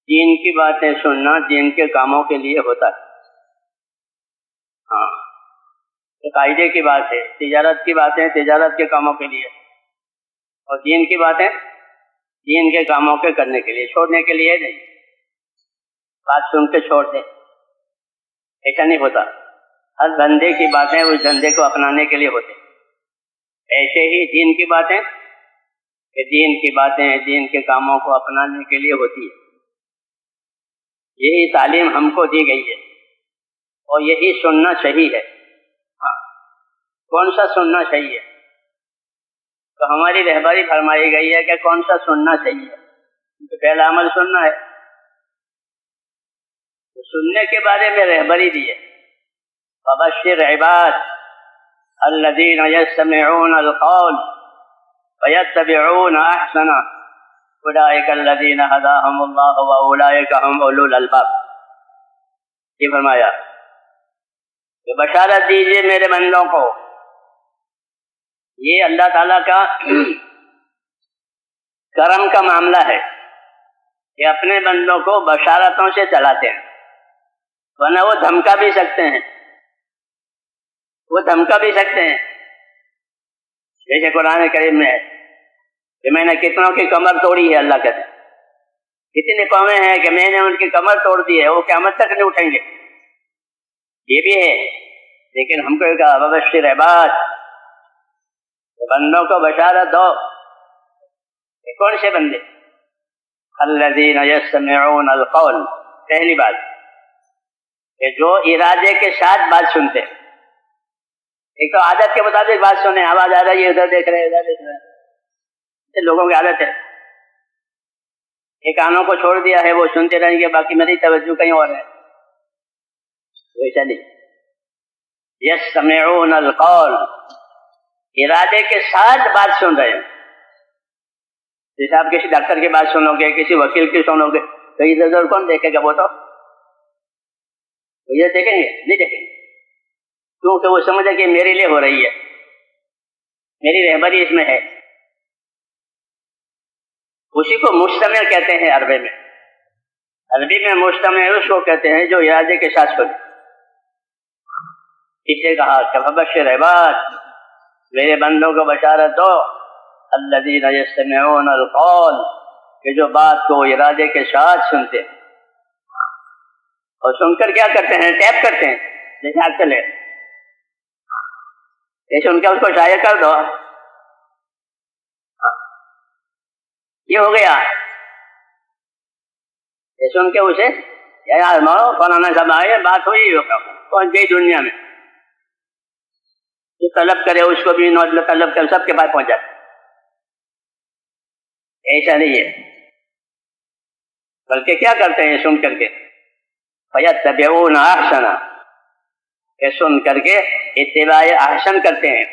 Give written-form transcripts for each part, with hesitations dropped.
دین کی باتیں سننا دین کے کاموں کے لیے ہوتا ہے. ہاں، قاعدے کی بات ہے. تجارت کی باتیں تجارت کے کاموں کے لیے، اور دین کی باتیں دین کے کاموں کے کرنے کے لیے، چھوڑنے کے لیے نہیں. بات سن کے چھوڑ دیں، ایسا نہیں ہوتا. ہر دھندے کی باتیں اس دھندے کو اپنانے کے لیے ہوتے. ایسے ہی دین کی باتیں کہ دین کی باتیں دین کے کاموں کو اپنانے کے لیے ہوتی ہے. یہی تعلیم ہم کو دی گئی ہے اور یہی سننا صحیح ہے. ہاں، کون سا سننا صحیح ہے؟ تو ہماری رہبری فرمائی گئی ہے کہ کون سا سننا صحیح ہے. تو پہلا عمل سننا ہے. تو سننے کے بارے میں رہبری دی ہے. فبشر عباد الذین یستمعون القول فیتبعون احسنہ اولئک الذین ہداہم اللہ واولئک هم اولو الالباب. یہ فرمایا کہ بشارت دیجیے میرے بندوں کو. یہ اللہ تعالیٰ کا کرم کا معاملہ ہے کہ اپنے بندوں کو بشارتوں سے چلاتے ہیں، ورنہ وہ دھمکا بھی سکتے ہیں. وہ دھمکا بھی سکتے ہیں. جیسے قرآن کریم میں ہے کہ میں نے کتنوں کی کمر توڑی ہے. اللہ کہتے ہیں کتنی قومیں ہیں کہ میں نے ان کی کمر توڑ دی ہے، وہ قیامت تک نہیں اٹھیں گے. یہ بھی ہے. لیکن ہم کو کہا وبشر عباد، بندوں کو بشارت دو. کون سے بندے؟ الذین یستمعون القول. پہلی بات کہ جو ارادے کے ساتھ بات سنتے ہیں. ایک تو عادت کے مطابق بات سنیں، آواز آ رہی ہے ادھر دیکھ رہے ادھر دیکھ رہے، لوگوں کی عادت ہے. ایک کانوں کو چھوڑ دیا ہے، وہ سنتے رہیں گے، باقی میری توجہ کہیں اور ہے. ویسا نہیں. یستمعون القول، ارادے کے ساتھ بات سن رہے ہیں. جیسے آپ کسی ڈاکٹر کی بات سنو گے، کسی وکیل کی سنو گے، تو ادھر ادھر کون دیکھے گا؟ وہ تو یہ دیکھیں گے؟ نہیں دیکھیں گے. کیونکہ وہ سمجھے کہ میرے لیے ہو رہی ہے، میری رہبری اس میں ہے. اسی کو مستمع کہتے ہیں عربی میں. عربی میں مستمع اس کو کہتے ہیں جو ارادے کے ساتھ سنے. اسے کہا کہ فبشر عباد، میرے بندوں کو بشارت دو الذین یستمعون القول، کہ جو بات کو ارادے کے ساتھ سنتے ہیں. اور سن کر کیا کرتے ہیں؟ ٹیپ کرتے ہیں. جیسے آپ چلے جیسے ان کا اس کو شائع کر دو. یہ ہو گیا. جیسے ان کے اسے یار مارو فلانا سب آئے، بات ہوئی پہنچ گئی دنیا میں. جو طلب کرے اس کو بھی طلب کرے، سب کے پاس پہنچ جاتے. ایسا نہیں ہے. بلکہ کیا کرتے ہیں سن کر کے؟ فیتبعون احسنہ، کہ سن کر کے اتباع احسن کرتے ہیں.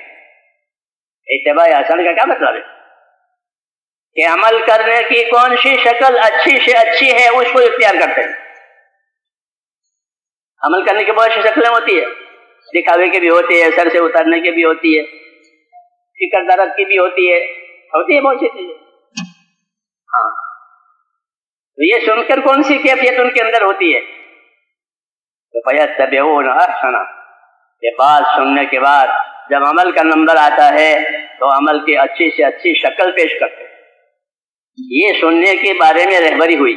اتباع احسن کا کیا مطلب ہے؟ کہ عمل کرنے کی کون سی شکل اچھی سے اچھی ہے اس کو اختیار کرتے ہیں. عمل کرنے کی بہت سی شکلیں ہوتی ہے. دکھاوے کی بھی ہوتی ہے، سر سے اترنے کی بھی ہوتی ہے، فکر درد کی بھی ہوتی ہے بہت سی چیزیں. ہاں، تو یہ سن کر کون سی کیفیت ان کے اندر ہوتی ہے؟ فیتبعون احسنہ، یہ بات سننے کے بعد جب عمل کا نمبر آتا ہے تو عمل کی اچھی سے اچھی شکل پیش کرتے ہیں. یہ سننے کے بارے میں رہبری ہوئی.